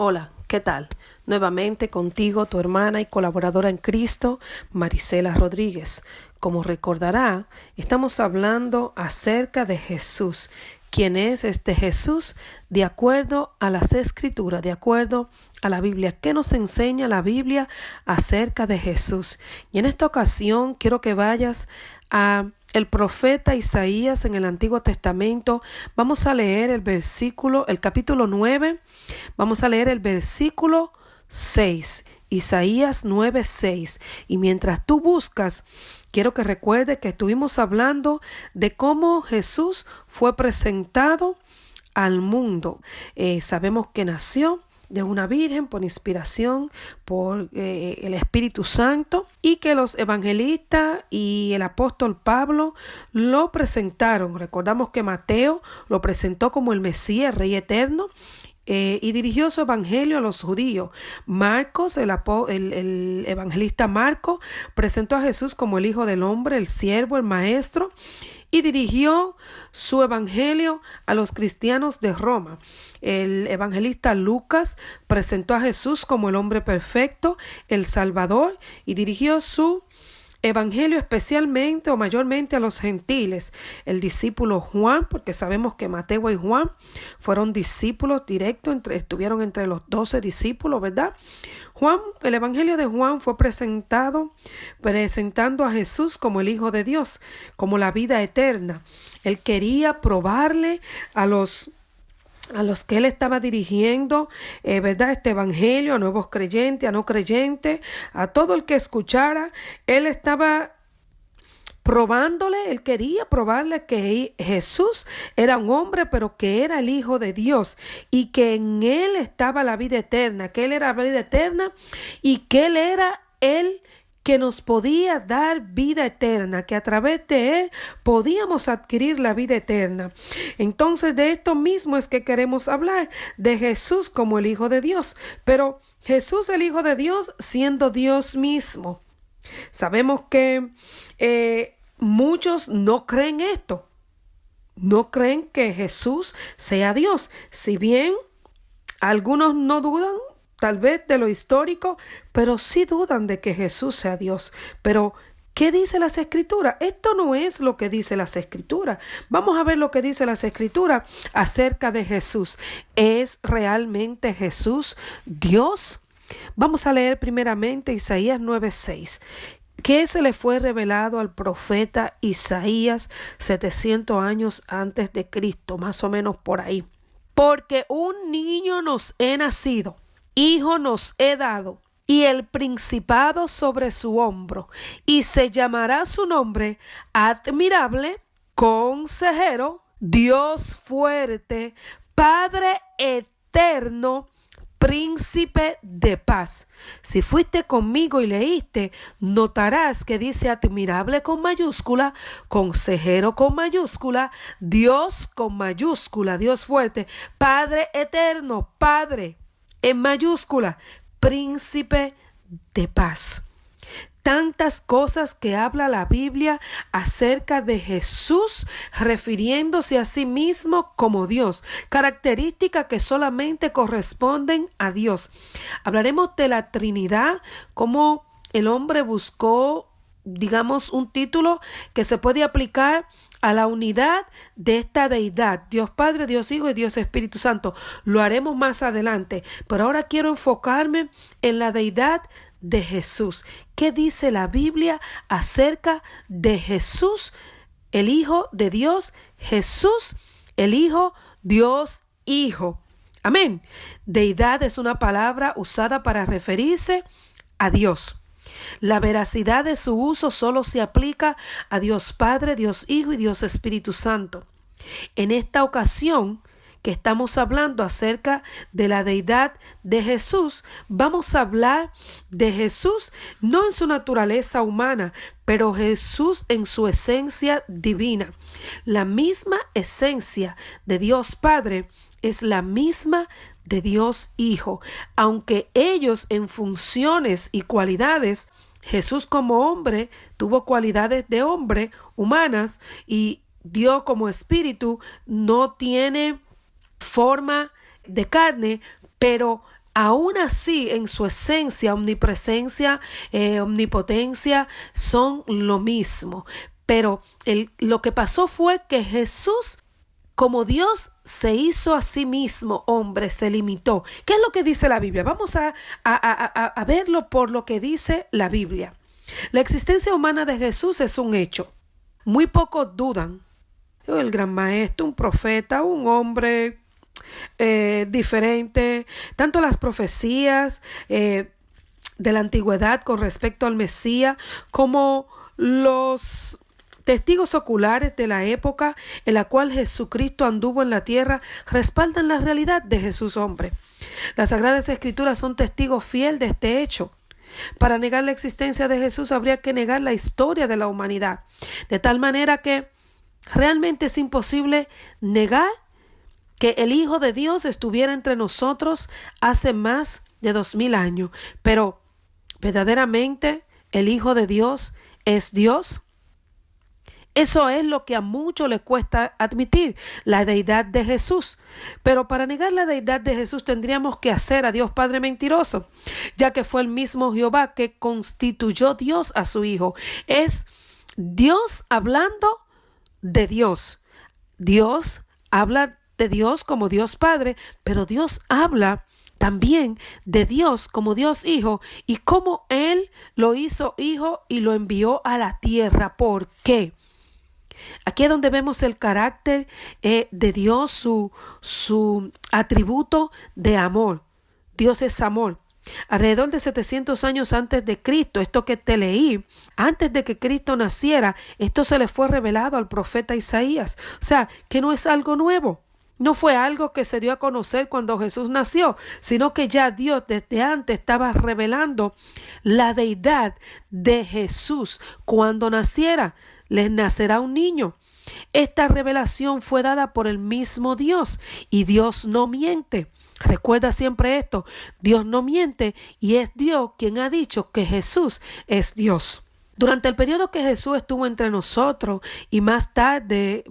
Hola, ¿qué tal? Nuevamente contigo, tu hermana y colaboradora en Cristo, Marisela Rodríguez. Como recordará, estamos hablando acerca de Jesús. ¿Quién es este Jesús? De acuerdo a las Escrituras, de acuerdo a la Biblia. ¿Qué nos enseña la Biblia acerca de Jesús? Y en esta ocasión quiero que vayas a el profeta Isaías en el Antiguo Testamento. Vamos a leer el capítulo 9. Vamos a leer el versículo 6. Isaías 9:6. Y mientras tú buscas, quiero que recuerdes que estuvimos hablando de cómo Jesús fue presentado al mundo. Sabemos que nació de una virgen por inspiración por el Espíritu Santo, y que los evangelistas y el apóstol Pablo lo presentaron. Recordamos que Mateo lo presentó como el Mesías, el Rey eterno, y dirigió su evangelio a los judíos. Marcos, el evangelista Marcos, presentó a Jesús como el Hijo del Hombre, el siervo, el maestro, y dirigió su evangelio a los cristianos de Roma. El evangelista Lucas presentó a Jesús como el hombre perfecto, el Salvador, y dirigió su evangelio especialmente o mayormente a los gentiles. El discípulo Juan, porque sabemos que Mateo y Juan fueron discípulos directos, estuvieron entre los 12 discípulos, ¿verdad? El evangelio de Juan fue presentando a Jesús como el Hijo de Dios, como la vida eterna. Él quería probarle a los que él estaba dirigiendo, ¿verdad? Este evangelio, a nuevos creyentes, a no creyentes, a todo el que escuchara. Él estaba él quería probarle que Jesús era un hombre, pero que era el Hijo de Dios, y que en él estaba la vida eterna, que él era la vida eterna, y que él era el que nos podía dar vida eterna, que a través de él podíamos adquirir la vida eterna. Entonces, de esto mismo es que queremos hablar, de Jesús como el Hijo de Dios, pero Jesús el Hijo de Dios siendo Dios mismo. Sabemos que muchos no creen esto, no creen que Jesús sea Dios, si bien algunos no dudan tal vez de lo histórico, pero sí dudan de que Jesús sea Dios. Pero ¿qué dice las Escrituras? Esto no es lo que dice las Escrituras. Vamos a ver lo que dice las Escrituras acerca de Jesús. ¿Es realmente Jesús Dios? Vamos a leer primeramente Isaías 9:6. ¿Qué se le fue revelado al profeta Isaías 700 años antes de Cristo? Más o menos por ahí. Porque un niño nos he nacido, hijo nos he dado, y el principado sobre su hombro, y se llamará su nombre Admirable, Consejero, Dios fuerte, Padre eterno, Príncipe de paz. Si fuiste conmigo y leíste, notarás que dice admirable con mayúscula, consejero con mayúscula, Dios con mayúscula, Dios fuerte, Padre eterno, Padre en mayúscula, Príncipe de paz. Tantas cosas que habla la Biblia acerca de Jesús, refiriéndose a sí mismo como Dios, características que solamente corresponden a Dios. Hablaremos de la Trinidad, cómo el hombre buscó, digamos, un título que se puede aplicar a la unidad de esta deidad, Dios Padre, Dios Hijo y Dios Espíritu Santo. Lo haremos más adelante, pero ahora quiero enfocarme en la deidad de Jesús. ¿Qué dice la Biblia acerca de Jesús, el Hijo de Dios? Jesús, el Hijo, Dios Hijo. Amén. Deidad es una palabra usada para referirse a Dios. La veracidad de su uso solo se aplica a Dios Padre, Dios Hijo y Dios Espíritu Santo. En esta ocasión que estamos hablando acerca de la deidad de Jesús, vamos a hablar de Jesús no en su naturaleza humana, pero Jesús en su esencia divina. La misma esencia de Dios Padre es la misma de Dios Hijo, aunque ellos en funciones y cualidades, Jesús como hombre tuvo cualidades de hombre humanas, y Dios como espíritu no tiene forma de carne, pero aún así en su esencia, omnipresencia, omnipotencia son lo mismo. Pero lo que pasó fue que Jesús, como Dios se hizo a sí mismo hombre, se limitó. ¿Qué es lo que dice la Biblia? Vamos a verlo por lo que dice la Biblia. La existencia humana de Jesús es un hecho. Muy pocos dudan. El gran maestro, un profeta, un hombre diferente. Tanto las profecías de la antigüedad con respecto al Mesías como los testigos oculares de la época en la cual Jesucristo anduvo en la tierra respaldan la realidad de Jesús hombre. Las Sagradas Escrituras son testigos fieles de este hecho. Para negar la existencia de Jesús habría que negar la historia de la humanidad, de tal manera que realmente es imposible negar que el Hijo de Dios estuviera entre nosotros hace más de 2000 años. Pero, ¿verdaderamente el Hijo de Dios es Dios? Eso es lo que a muchos les cuesta admitir, la deidad de Jesús. Pero para negar la deidad de Jesús tendríamos que hacer a Dios Padre mentiroso, ya que fue el mismo Jehová que constituyó Dios a su Hijo. Es Dios hablando de Dios. Dios habla de Dios como Dios Padre, pero Dios habla también de Dios como Dios Hijo y cómo Él lo hizo Hijo y lo envió a la tierra. ¿Por qué? Aquí es donde vemos el carácter de Dios, su atributo de amor. Dios es amor. Alrededor de 700 años antes de Cristo, esto que te leí, antes de que Cristo naciera, esto se le fue revelado al profeta Isaías. O sea, que no es algo nuevo. No fue algo que se dio a conocer cuando Jesús nació, sino que ya Dios desde antes estaba revelando la deidad de Jesús. Cuando naciera, les nacerá un niño. Esta revelación fue dada por el mismo Dios y Dios no miente. Recuerda siempre esto, Dios no miente y es Dios quien ha dicho que Jesús es Dios. Durante el periodo que Jesús estuvo entre nosotros y más tarde,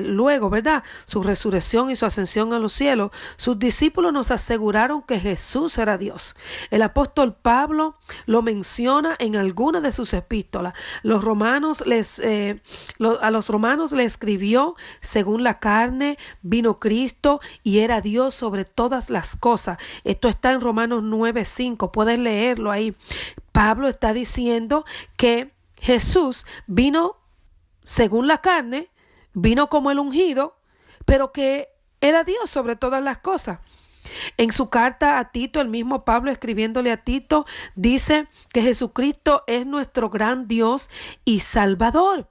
luego, ¿verdad? Su resurrección y su ascensión a los cielos, sus discípulos nos aseguraron que Jesús era Dios. El apóstol Pablo lo menciona en alguna de sus epístolas. A los romanos le escribió: según la carne vino Cristo y era Dios sobre todas las cosas. Esto está en Romanos 9:5. Puedes leerlo ahí. Pablo está diciendo que Jesús vino según la carne, vino como el ungido, pero que era Dios sobre todas las cosas. En su carta a Tito, el mismo Pablo escribiéndole a Tito, dice que Jesucristo es nuestro gran Dios y Salvador.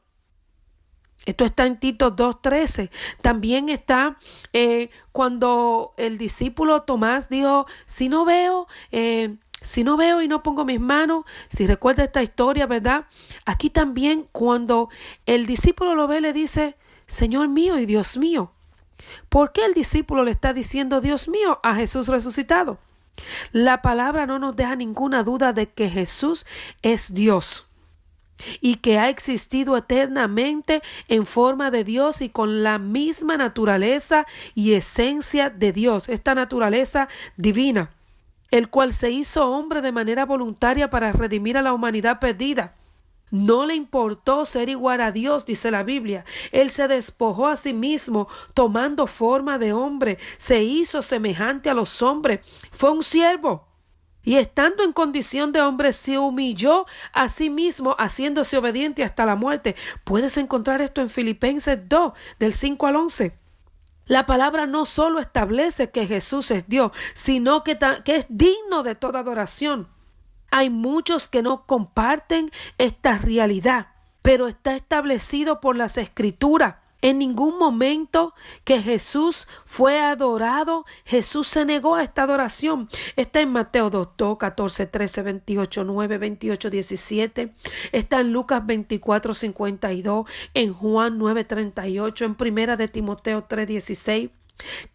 Esto está en Tito 2:13. También está cuando el discípulo Tomás dijo: si no veo y no pongo mis manos, si recuerda esta historia, ¿verdad? Aquí también cuando el discípulo lo ve, le dice: Señor mío y Dios mío. ¿Por qué el discípulo le está diciendo Dios mío a Jesús resucitado? La palabra no nos deja ninguna duda de que Jesús es Dios y que ha existido eternamente en forma de Dios y con la misma naturaleza y esencia de Dios, esta naturaleza divina, el cual se hizo hombre de manera voluntaria para redimir a la humanidad perdida. No le importó ser igual a Dios, dice la Biblia. Él se despojó a sí mismo, tomando forma de hombre, se hizo semejante a los hombres, fue un siervo. Y estando en condición de hombre, se humilló a sí mismo, haciéndose obediente hasta la muerte. Puedes encontrar esto en Filipenses 2, del 5 al 11. La palabra no solo establece que Jesús es Dios, sino que es digno de toda adoración. Hay muchos que no comparten esta realidad, pero está establecido por las Escrituras. En ningún momento que Jesús fue adorado, Jesús se negó a esta adoración. Está en Mateo 2, 14, 13, 28, 9, 28, 17. Está en Lucas 24, 52. En Juan 9, 38. En Primera de Timoteo 3, 16.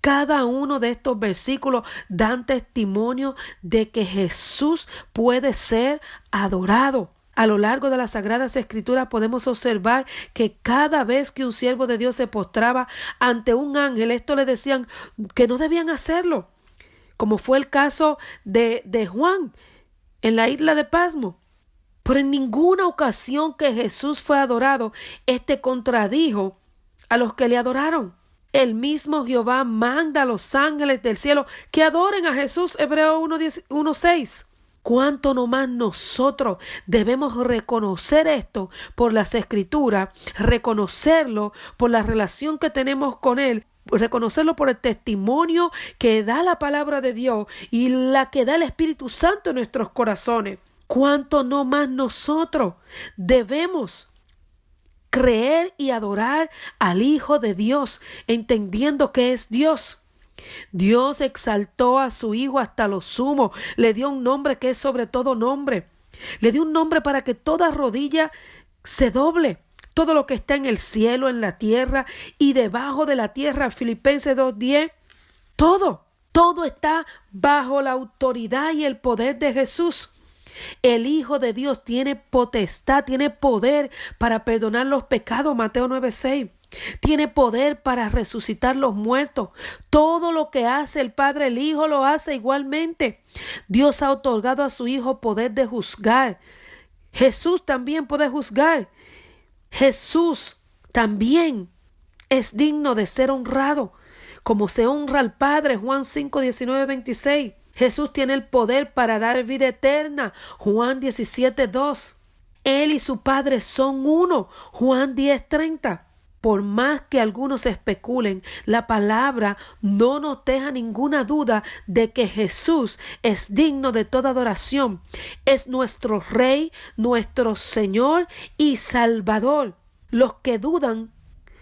Cada uno de estos versículos dan testimonio de que Jesús puede ser adorado. A lo largo de las Sagradas Escrituras podemos observar que cada vez que un siervo de Dios se postraba ante un ángel, esto le decían que no debían hacerlo. como fue el caso de Juan en la isla de Pasmo. Pero en ninguna ocasión que Jesús fue adorado, contradijo a los que le adoraron. El mismo Jehová manda a los ángeles del cielo que adoren a Jesús, Hebreos 1:6. ¿Cuánto no más nosotros debemos reconocer esto por las Escrituras, reconocerlo por la relación que tenemos con Él, reconocerlo por el testimonio que da la palabra de Dios y la que da el Espíritu Santo en nuestros corazones? ¿Cuánto no más nosotros debemos creer y adorar al Hijo de Dios, entendiendo que es Dios? Dios exaltó a su Hijo hasta lo sumo, le dio un nombre que es sobre todo nombre, le dio un nombre para que toda rodilla se doble, todo lo que está en el cielo, en la tierra y debajo de la tierra. Filipenses 2:10, todo está bajo la autoridad y el poder de Jesús. El Hijo de Dios tiene potestad, tiene poder para perdonar los pecados, Mateo 9:6. Tiene poder para resucitar los muertos. Todo lo que hace el Padre, el Hijo lo hace igualmente. Dios ha otorgado a su Hijo poder de juzgar. Jesús también puede juzgar. Jesús también es digno de ser honrado, como se honra al Padre, Juan 5:19-26. Jesús tiene el poder para dar vida eterna, Juan 17:2. Él y su Padre son uno, Juan 10:30. Por más que algunos especulen, la palabra no nos deja ninguna duda de que Jesús es digno de toda adoración. Es nuestro Rey, nuestro Señor y Salvador. Los que dudan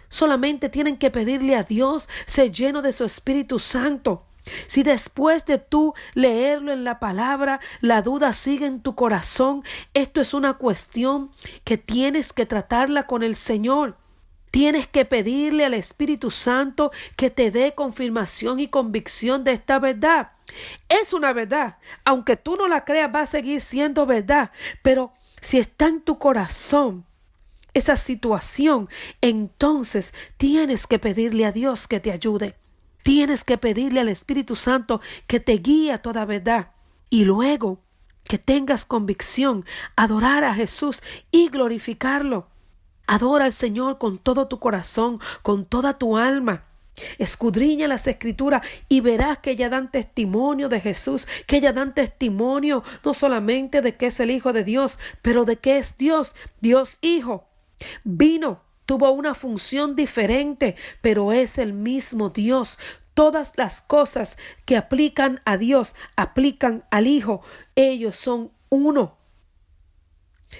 solamente tienen que pedirle a Dios ser lleno de su Espíritu Santo. Si después de tú leerlo en la palabra, la duda sigue en tu corazón, esto es una cuestión que tienes que tratarla con el Señor. Tienes que pedirle al Espíritu Santo que te dé confirmación y convicción de esta verdad. Es una verdad. Aunque tú no la creas, va a seguir siendo verdad. Pero si está en tu corazón esa situación, entonces tienes que pedirle a Dios que te ayude. Tienes que pedirle al Espíritu Santo que te guíe a toda verdad. Y luego que tengas convicción, adorar a Jesús y glorificarlo. Adora al Señor con todo tu corazón, con toda tu alma. Escudriña las Escrituras y verás que ellas dan testimonio de Jesús, que ellas dan testimonio no solamente de que es el Hijo de Dios, pero de que es Dios, Dios Hijo. Vino, tuvo una función diferente, pero es el mismo Dios. Todas las cosas que aplican a Dios, aplican al Hijo. Ellos son uno.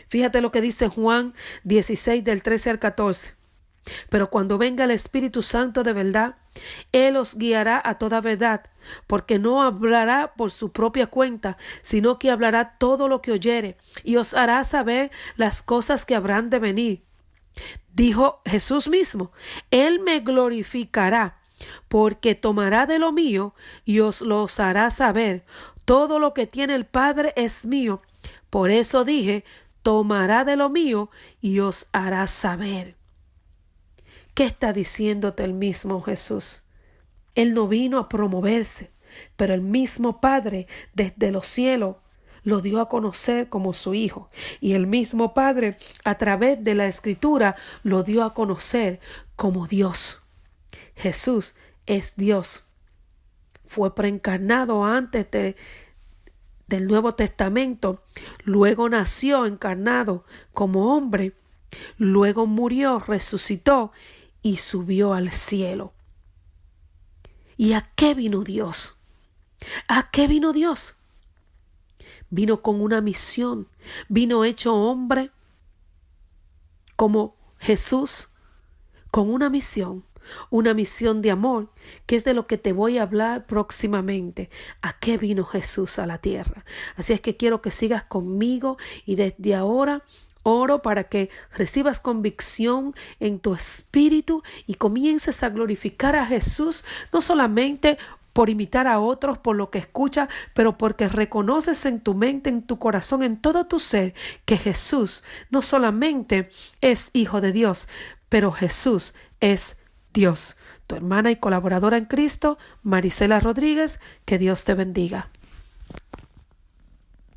Fíjate lo que dice Juan 16 del 13 al 14. Pero cuando venga el Espíritu Santo de verdad, Él os guiará a toda verdad, porque no hablará por su propia cuenta, sino que hablará todo lo que oyere, y os hará saber las cosas que habrán de venir. Dijo Jesús mismo, Él me glorificará, porque tomará de lo mío y os lo hará saber. Todo lo que tiene el Padre es mío. Por eso dije, tomará de lo mío y os hará saber. ¿Qué está diciéndote el mismo Jesús? Él no vino a promoverse, pero el mismo Padre desde los cielos lo dio a conocer como su Hijo. Y el mismo Padre a través de la Escritura lo dio a conocer como Dios. Jesús es Dios. Fue preencarnado antes del Nuevo Testamento, luego nació encarnado como hombre, luego murió, resucitó y subió al cielo. ¿Y a qué vino Dios? ¿A qué vino Dios? Vino con una misión, vino hecho hombre como Jesús, con una misión de amor, que es de lo que te voy a hablar próximamente. ¿A qué vino Jesús a la tierra? Así es que quiero que sigas conmigo y desde ahora oro para que recibas convicción en tu espíritu y comiences a glorificar a Jesús, no solamente por imitar a otros, por lo que escuchas, pero porque reconoces en tu mente, en tu corazón, en todo tu ser, que Jesús no solamente es Hijo de Dios, pero Jesús es Dios. tu hermana y colaboradora en Cristo, Marisela Rodríguez. Que Dios te bendiga.